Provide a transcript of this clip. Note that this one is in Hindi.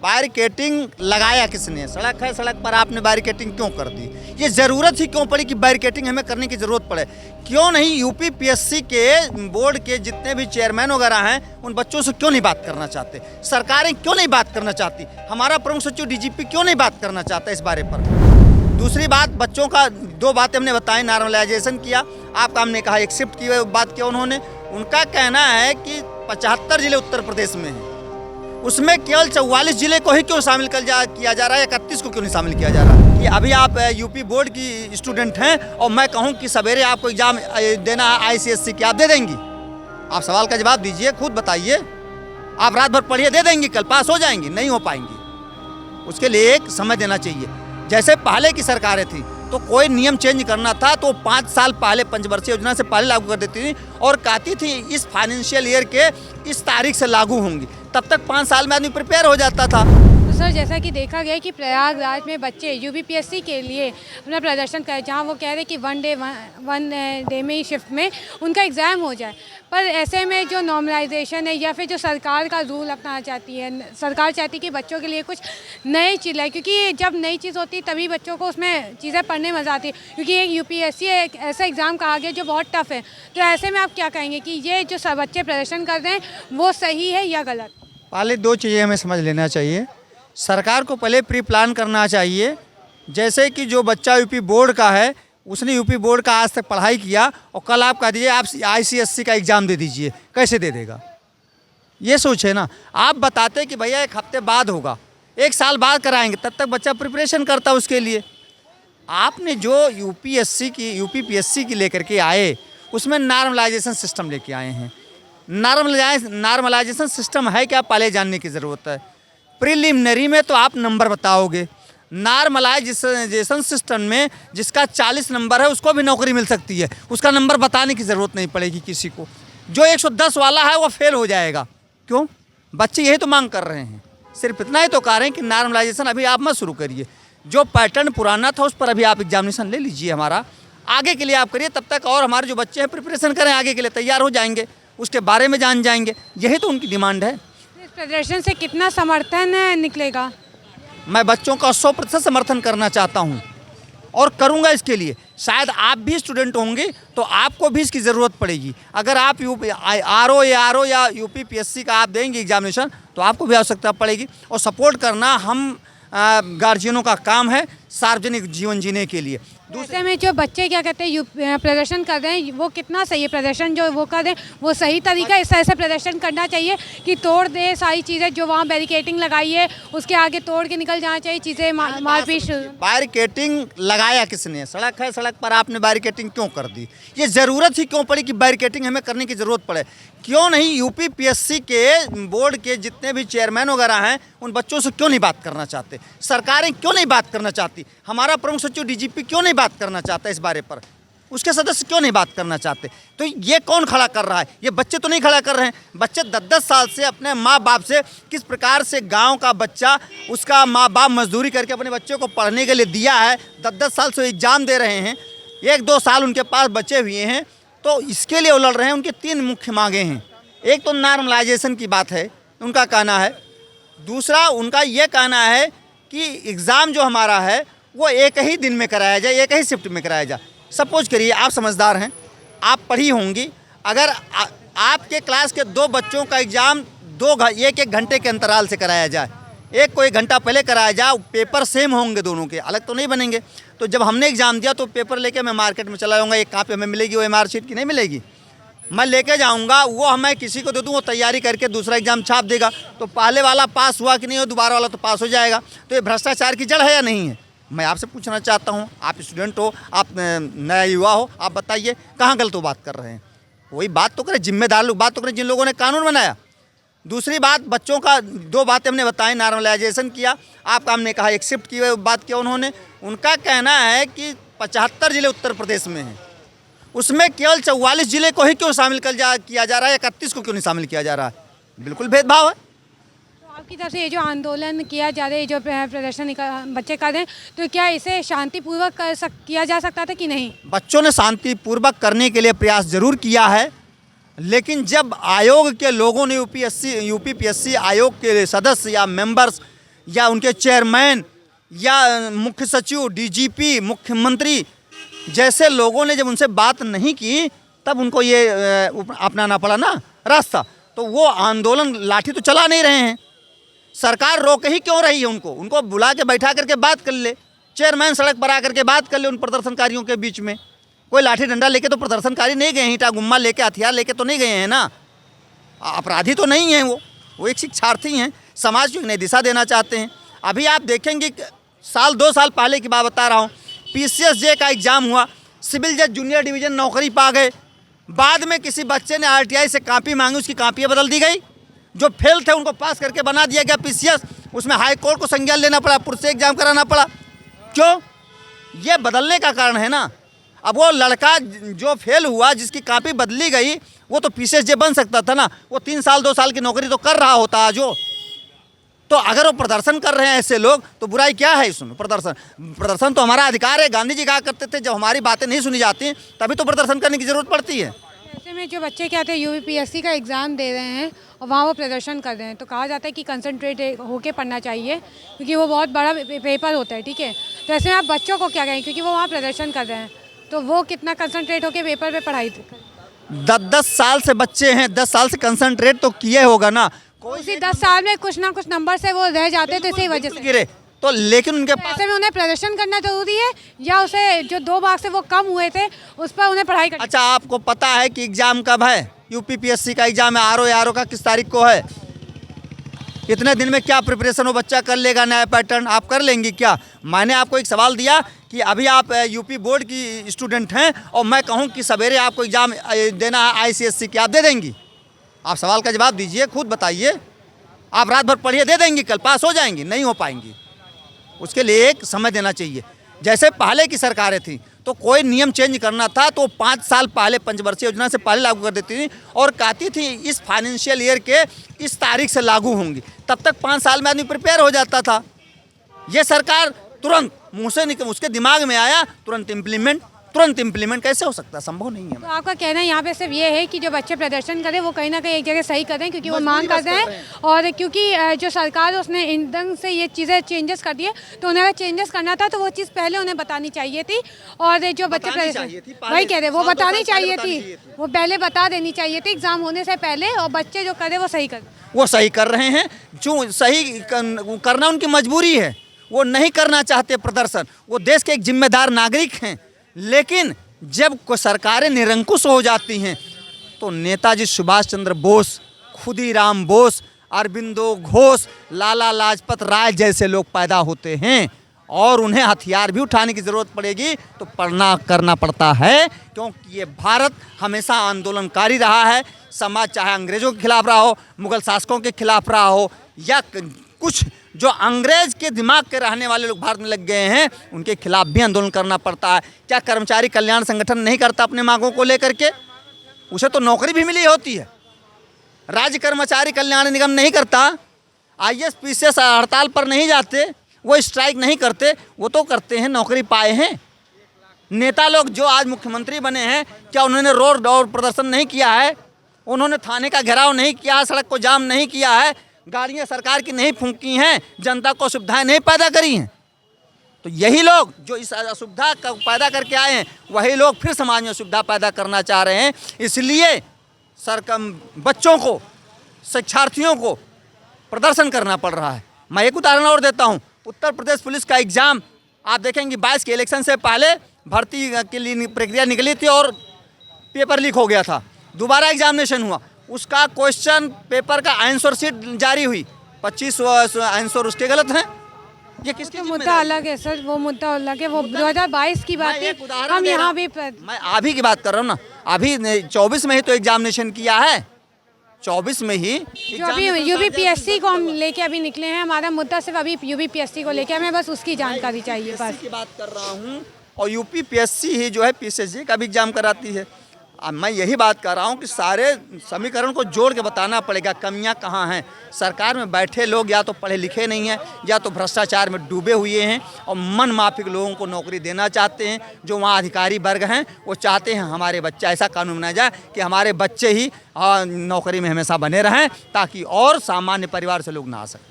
बैरिकेटिंग लगाया किसने? सड़क है, सड़क पर आपने बैरिकेटिंग क्यों कर दी? ये ज़रूरत ही क्यों पड़ी कि बैरिकेटिंग हमें करने की ज़रूरत पड़े? क्यों नहीं यूपी पीएससी के बोर्ड के जितने भी चेयरमैन वगैरह हैं उन बच्चों से क्यों नहीं बात करना चाहते? सरकारें क्यों नहीं बात करना चाहती? हमारा प्रमुख सचिव डीजीपी क्यों नहीं बात करना चाहता इस बारे पर? दूसरी बात, बच्चों का 2 बातें हमने बताई, नॉर्मलाइजेशन किया, आपका हमने कहा एक शिफ्ट की बात किया उन्होंने। उनका कहना है कि 75 जिले उत्तर प्रदेश में हैं, उसमें केवल 44 जिले को ही क्यों शामिल किया जा रहा है, 31 को क्यों नहीं शामिल किया जा रहा है? कि अभी आप यूपी बोर्ड की स्टूडेंट हैं और मैं कहूं कि सवेरे आपको एग्जाम देना है आईसीएससी की, आप दे देंगी? आप सवाल का जवाब दीजिए, खुद बताइए। आप रात भर पढ़िए, दे देंगी, कल पास हो जाएंगी? नहीं हो पाएंगी। उसके लिए एक समय देना चाहिए। जैसे पहले की सरकारें थी तो कोई नियम चेंज करना था तो 5 साल पहले पंचवर्षीय योजना से पहले लागू कर देती थी और कहती थी इस फाइनेंशियल ईयर के इस तारीख से लागू होंगी, तब तक 5 साल में आदमी प्रिपेयर हो जाता था। तो सर, जैसा कि देखा गया कि प्रयागराज में बच्चे यूपीपीएससी के लिए अपना प्रदर्शन करें, जहां वो कह रहे हैं कि वन डे में ही शिफ्ट में उनका एग्ज़ाम हो जाए, पर ऐसे में जो नॉर्मलाइजेशन है या फिर जो सरकार का रूल अपनाना चाहती है, सरकार चाहती है कि बच्चों के लिए कुछ नई चीज़ लाए, क्योंकि जब नई चीज़ होती है तभी बच्चों को उसमें चीज़ें पढ़ने में मज़ा आती है, क्योंकि एक यूपीएससी एक ऐसा एग्ज़ाम कहा गया जो बहुत टफ है। तो ऐसे में आप क्या कहेंगे कि ये जो सब बच्चे प्रदर्शन कर रहे हैं वो सही है या गलत? पहले 2 चीज़ें हमें समझ लेना चाहिए। सरकार को पहले प्री प्लान करना चाहिए। जैसे कि जो बच्चा यूपी बोर्ड का है, उसने यूपी बोर्ड का आज तक पढ़ाई किया और कल आप कह दीजिए आप आईसीएससी का एग्ज़ाम दे दीजिए, कैसे दे देगा? ये सोचे ना। आप बताते कि भैया 1 हफ्ते बाद होगा, 1 साल बाद कराएंगे, तब तक बच्चा प्रिपरेशन करता उसके लिए। आपने जो यूपी पीएससी की लेकर के आए, उसमें नॉर्मलाइजेशन सिस्टम लेके आए हैं। नॉर्मलाइजेशन सिस्टम है क्या, पहले जानने की ज़रूरत है। प्रिलिमिनरी में तो आप नंबर बताओगे, नॉर्मलाइजेशन सिस्टम में जिसका 40 नंबर है उसको भी नौकरी मिल सकती है, उसका नंबर बताने की ज़रूरत नहीं पड़ेगी किसी को। जो 110 वाला है वो फेल हो जाएगा। क्यों? बच्चे यही तो मांग कर रहे हैं। सिर्फ इतना ही तो कह रहे हैं कि नॉर्मलाइजेशन अभी आप मत शुरू करिए, जो पैटर्न पुराना था उस पर अभी आप एग्जामिनेशन ले लीजिए हमारा, आगे के लिए आप करिए, तब तक और हमारे जो बच्चे हैं प्रिपरेशन करें, आगे के लिए तैयार हो जाएंगे, उसके बारे में जान जाएंगे। यही तो उनकी डिमांड है। इस प्रदर्शन से कितना समर्थन निकलेगा? मैं बच्चों का 100% समर्थन करना चाहता हूं और करूंगा इसके लिए। शायद आप भी स्टूडेंट होंगे तो आपको भी इसकी ज़रूरत पड़ेगी। अगर आप आरओ या यूपी पीएससी का आप देंगे एग्जामिनेशन तो आपको भी आवश्यकता पड़ेगी, और सपोर्ट करना हम गार्जियनों का काम है सार्वजनिक जीवन जीने के लिए। दूसरे में जो बच्चे क्या कहते हैं प्रदर्शन कर रहे हैं, वो कितना सही है? प्रदर्शन जो वो कर रहे हैं वो सही तरीका, इस तरह से प्रदर्शन करना चाहिए कि तोड़ दे सारी चीज़ें, जो वहाँ बैरिकेटिंग लगाई है उसके आगे तोड़ के निकल जाना चाहिए, चीज़ें मारपीट। बैरिकेटिंग लगाया किसने? सड़क है, सड़क पर आपने बैरिकेटिंग क्यों कर दी? ये ज़रूरत ही क्यों पड़ी कि बैरिकेटिंग हमें करने की ज़रूरत पड़े? क्यों नहीं यूपी पीएससी के बोर्ड के जितने भी चेयरमैन वगैरह हैं उन बच्चों से क्यों नहीं बात करना चाहते? सरकारें क्यों नहीं बात करना चाहती? हमारा प्रमुख सचिव डीजीपी क्यों नहीं बात करना चाहता इस बारे पर? उसके सदस्य क्यों नहीं बात करना चाहते? तो ये कौन खड़ा कर रहा है? ये बच्चे तो नहीं खड़ा कर रहे हैं। बच्चे 10-10 साल से अपने माँ बाप से, किस प्रकार से गांव का बच्चा, उसका माँ बाप मजदूरी करके अपने बच्चों को पढ़ने के लिए दिया है, 10-10 साल से एग्जाम दे रहे हैं, 1-2 साल उनके पास बचे हुए हैं, तो इसके लिए वो लड़ रहे हैं। उनके 3 मुख्य मांगे हैं। एक तो नॉर्मलाइजेशन की बात है, उनका कहना है। दूसरा उनका ये कहना है कि एग्ज़ाम जो हमारा है वो एक ही दिन में कराया जाए, एक ही शिफ्ट में कराया जाए। सपोज करिए आप समझदार हैं, आप पढ़ी होंगी, अगर आपके क्लास के 2 बच्चों का एग्ज़ाम 1-1 घंटे के अंतराल से कराया जाए, एक को 1 घंटा पहले कराया जाए, पेपर सेम होंगे दोनों के, अलग तो नहीं बनेंगे। तो जब हमने एग्ज़ाम दिया तो पेपर लेके मैं मार्केट में चला जाऊँगा, एक कॉपी हमें मिलेगी, वो एमआर शीट की नहीं मिलेगी, मैं लेके जाऊंगा, वो हमें किसी को दे दूँ, वो तैयारी करके दूसरा एग्जाम छाप देगा, तो पहले वाला पास हुआ कि नहीं हो, दोबारा वाला तो पास हो जाएगा। तो ये भ्रष्टाचार की जड़ है या नहीं है? मैं आपसे पूछना चाहता हूँ, आप स्टूडेंट हो, आप नया युवा हो, आप बताइए कहाँ गलत बात कर रहे हैं? वही बात तो करें, जिम्मेदार लोग बात तो करें जिन लोगों ने कानून बनाया। दूसरी बात, बच्चों का 2 बातें हमने बताई, नॉर्मलाइजेशन किया, आपका हमने कहा एक शिफ्ट की बात किया उन्होंने। उनका कहना है कि 75 जिले उत्तर प्रदेश में हैं, उसमें केवल 44 जिले को ही क्यों शामिल किया जा रहा है, 31 को क्यों नहीं शामिल किया जा रहा है? बिल्कुल भेदभाव है। तो आपकी तरफ से ये जो आंदोलन किया जा रहा है, जो प्रदर्शन बच्चे कर रहे हैं, तो क्या इसे शांतिपूर्वक किया जा सकता था कि नहीं? बच्चों ने शांतिपूर्वक करने के लिए प्रयास जरूर किया है, लेकिन जब आयोग के लोगों ने यूपी पीएससी आयोग के सदस्य या मेंबर्स या उनके चेयरमैन या मुख्य सचिव, डीजीपी, मुख्यमंत्री जैसे लोगों ने जब उनसे बात नहीं की तब उनको ये अपनाना पड़ा ना रास्ता। तो वो आंदोलन लाठी तो चला नहीं रहे हैं, सरकार रोक ही क्यों रही है उनको बुला के बैठा करके बात कर ले, चेयरमैन सड़क पर आकर के बात कर ले उन प्रदर्शनकारियों के बीच में। कोई लाठी डंडा लेके तो प्रदर्शनकारी नहीं गए हैं, ईंटा गुम्मा लेके हथियार लेके तो नहीं गए हैं ना, अपराधी तो नहीं हैं वो एक शिक्षार्थी हैं, समाज को एक नई दिशा देना चाहते हैं। अभी आप देखेंगे साल 2 साल पहले की बात बता रहा हूँ, PCSJ का एग्ज़ाम हुआ, सिविल जज जूनियर डिवीज़न नौकरी पा गए, बाद में किसी बच्चे ने RTI से कापी मांगी, उसकी कापियाँ बदल दी गई, जो फेल थे उनको पास करके बना दिया गया PCS, उसमें हाई कोर्ट को संज्ञान लेना पड़ा, पुर से एग्ज़ाम कराना पड़ा। क्यों? ये बदलने का कारण है ना। अब वो लड़का जो फेल हुआ, जिसकी कापी बदली गई, वो तो PCSJ बन सकता था ना, वो 3 साल 2 साल की नौकरी तो कर रहा होता आज वो। तो अगर वो प्रदर्शन कर रहे हैं ऐसे लोग तो बुराई क्या है इसमें? प्रदर्शन तो हमारा अधिकार है। गांधी जी कहा करते थे जब हमारी बातें नहीं सुनी जाती तभी तो प्रदर्शन करने की ज़रूरत पड़ती है। ऐसे में जो बच्चे क्या थे UPSC का एग्ज़ाम दे रहे हैं और वहाँ वो प्रदर्शन कर रहे हैं, तो कहा जाता है कि कंसंट्रेट होके पढ़ना चाहिए क्योंकि वो बहुत बड़ा पेपर होता है, ठीक है। तो ऐसे में आप बच्चों को क्या कहें, क्योंकि वो वहाँ प्रदर्शन कर रहे हैं तो वो कितना कंसंट्रेट होके पेपर पे पढ़ाई 10 साल से बच्चे हैं, 10 साल से कंसंट्रेट तो किए होगा ना। उसी 10 साल में कुछ ना कुछ नंबर से वो रह जाते, तो इसी वजह से गिरे तो, लेकिन उनके पास ऐसे में उन्हें प्रदर्शन करना जरूरी है या उसे जो 2 मार्क्स से वो कम हुए थे उस पर उन्हें पढ़ाई करनी। अच्छा, आपको पता है कि एग्ज़ाम कब है? UPPSC का एग्ज़ाम है, RO का किस तारीख को है? इतने दिन में क्या प्रिपरेशन वो बच्चा कर लेगा? नया पैटर्न आप कर लेंगी क्या? मैंने आपको एक सवाल दिया कि अभी आप UP बोर्ड की स्टूडेंट हैं और मैं कहूँ कि सवेरे आपको एग्ज़ाम देना है ICSC की, आप दे देंगी? आप सवाल का जवाब दीजिए, खुद बताइए। आप रात भर पढ़िए, दे देंगी, कल पास हो जाएंगी? नहीं हो पाएंगी। उसके लिए एक समय देना चाहिए। जैसे पहले की सरकारें थी तो कोई नियम चेंज करना था तो 5 साल पहले पंचवर्षीय योजना से पहले लागू कर देती थी और कहती थी इस फाइनेंशियल ईयर के इस तारीख से लागू होंगी, तब तक 5 साल में आदमी प्रिपेयर हो जाता था। ये सरकार तुरंत मुँह से निकल, उसके दिमाग में आया तुरंत इम्प्लीमेंट कैसे हो सकता है? संभव नहीं है। तो आपका कहना यहाँ पे सिर्फ ये है कि जो बच्चे प्रदर्शन करें वो कहीं ना कहीं एक जगह सही करें क्योंकि वो मांग कर रहे हैं और क्योंकि जो सरकार है उसने इन ढंग से ये चीज़ें चेंजेस कर दिए तो उन्हें अगर चेंजेस करना था तो वो चीज़ पहले उन्हें बतानी चाहिए थी। और जो बच्चे वही कह रहे वो बतानी चाहिए थी, वो पहले बता देनी चाहिए थी एग्ज़ाम होने से पहले, और बच्चे जो करें वो सही करें। वो सही कर रहे हैं, जो सही करना उनकी मजबूरी है, वो नहीं करना चाहते प्रदर्शन, वो देश के एक जिम्मेदार नागरिक हैं। लेकिन जब कोई सरकारें निरंकुश हो जाती हैं तो नेताजी सुभाष चंद्र बोस, खुदीराम बोस, अरबिंदो घोष, लाला लाजपत राय जैसे लोग पैदा होते हैं और उन्हें हथियार भी उठाने की ज़रूरत पड़ेगी तो पढ़ना करना पड़ता है, क्योंकि ये भारत हमेशा आंदोलनकारी रहा है। समाज चाहे अंग्रेज़ों के खिलाफ रहा हो, मुग़ल शासकों के खिलाफ रहा हो, या कुछ जो अंग्रेज के दिमाग के रहने वाले लोग भारत में लग गए हैं उनके खिलाफ भी आंदोलन करना पड़ता है। क्या कर्मचारी कल्याण संगठन नहीं करता अपने मांगों को लेकर के? उसे तो नौकरी भी मिली होती है। राज्य कर्मचारी कल्याण निगम नहीं करता, IAS PCS हड़ताल पर नहीं जाते, वो स्ट्राइक नहीं करते, वो तो करते हैं, नौकरी पाए हैं। नेता लोग जो आज मुख्यमंत्री बने हैं, क्या उन्होंने रोड और प्रदर्शन नहीं किया है? उन्होंने थाने का घेराव नहीं किया है, सड़क को जाम नहीं किया है, गाड़ियाँ सरकार की नहीं फूंकी हैं, जनता को सुविधाएं नहीं पैदा करी हैं? तो यही लोग जो इस असुविधा का पैदा करके आए हैं वही लोग फिर समाज में सुविधा पैदा करना चाह रहे हैं। इसलिए बच्चों को, शिक्षार्थियों को प्रदर्शन करना पड़ रहा है। मैं एक उदाहरण और देता हूँ। उत्तर प्रदेश पुलिस का एग्ज़ाम आप देखेंगे 22 के इलेक्शन से पहले भर्ती के लिए प्रक्रिया निकली थी और पेपर लीक हो गया था। दोबारा एग्जामिनेशन हुआ, उसका क्वेश्चन पेपर का आंसर शीट जारी हुई, 25 आंसर उसके गलत हैं। ये किसकी मुद्दा अलग है सर, वो मुद्दा अलग है, वो 2022 की बात है। हम यहाँ भी मैं अभी की बात कर रहा हूँ ना, अभी 24 में ही तो एग्जामिनेशन किया है, 24 में ही जो अभी UPPSC को हम लेके अभी निकले हैं। हमारा मुद्दा सिर्फ अभी UPPSC को लेके, हमें बस उसकी जानकारी चाहिए बस की बात कर रहा हूँ। और UPPSC ही जो है PCSJ का भी एग्जाम कराती है। अब मैं यही बात कर रहा हूँ कि सारे समीकरण को जोड़ के बताना पड़ेगा कमियाँ कहाँ हैं। सरकार में बैठे लोग या तो पढ़े लिखे नहीं हैं या तो भ्रष्टाचार में डूबे हुए हैं और मन माफिक लोगों को नौकरी देना चाहते हैं। जो वहाँ अधिकारी वर्ग हैं वो चाहते हैं हमारे बच्चा, ऐसा कानून बनाया जाए कि हमारे बच्चे ही नौकरी में हमेशा बने रहें ताकि और सामान्य परिवार से लोग ना आ सकें।